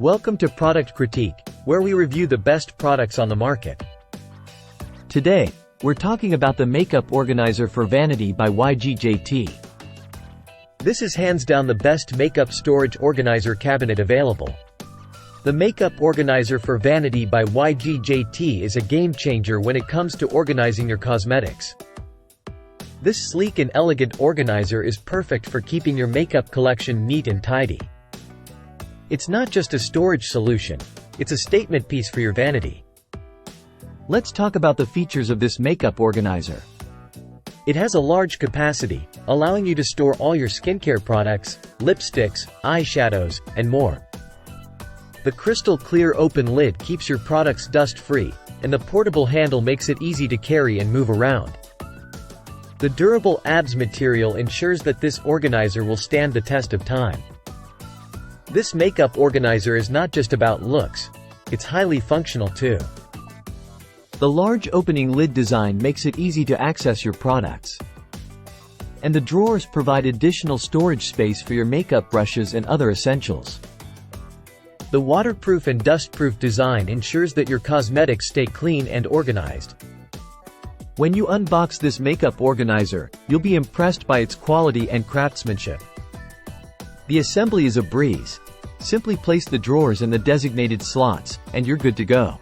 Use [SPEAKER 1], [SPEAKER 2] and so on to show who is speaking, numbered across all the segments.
[SPEAKER 1] Welcome to Product Critique, where we review the best products on the market.
[SPEAKER 2] Today, we're talking about the makeup organizer for Vanity by YGJT.
[SPEAKER 1] This is hands down the best makeup storage organizer cabinet available. The makeup organizer for Vanity by YGJT is a game changer when it comes to organizing your cosmetics. This sleek and elegant organizer is perfect for keeping your makeup collection neat and tidy. It's not just a storage solution, it's a statement piece for your vanity.
[SPEAKER 2] Let's talk about the features of this makeup organizer.
[SPEAKER 1] It has a large capacity, allowing you to store all your skincare products, lipsticks, eyeshadows, and more. The crystal clear open lid keeps your products dust-free, and the portable handle makes it easy to carry and move around. The durable ABS material ensures that this organizer will stand the test of time. This makeup organizer is not just about looks, it's highly functional too.
[SPEAKER 2] The large opening lid design makes it easy to access your products. And the drawers provide additional storage space for your makeup brushes and other essentials.
[SPEAKER 1] The waterproof and dustproof design ensures that your cosmetics stay clean and organized.
[SPEAKER 2] When you unbox this makeup organizer, you'll be impressed by its quality and craftsmanship. The assembly is a breeze. Simply place the drawers in the designated slots, and you're good to go.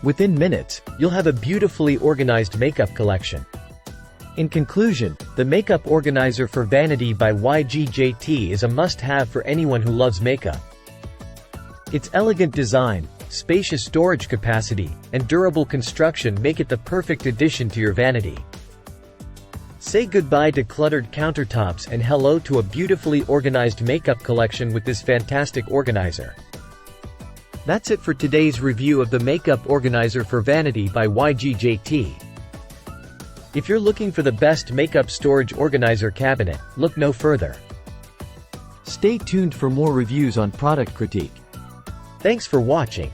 [SPEAKER 1] Within minutes, you'll have a beautifully organized makeup collection. In conclusion, the makeup organizer for Vanity by YGJT is a must-have for anyone who loves makeup. Its elegant design, spacious storage capacity, and durable construction make it the perfect addition to your vanity. Say goodbye to cluttered countertops and hello to a beautifully organized makeup collection with this fantastic organizer. That's it for today's review of the makeup organizer for Vanity by YGJT. If you're looking for the best makeup storage organizer cabinet, look no further.
[SPEAKER 2] Stay tuned for more reviews on Product Critique.
[SPEAKER 1] Thanks for watching.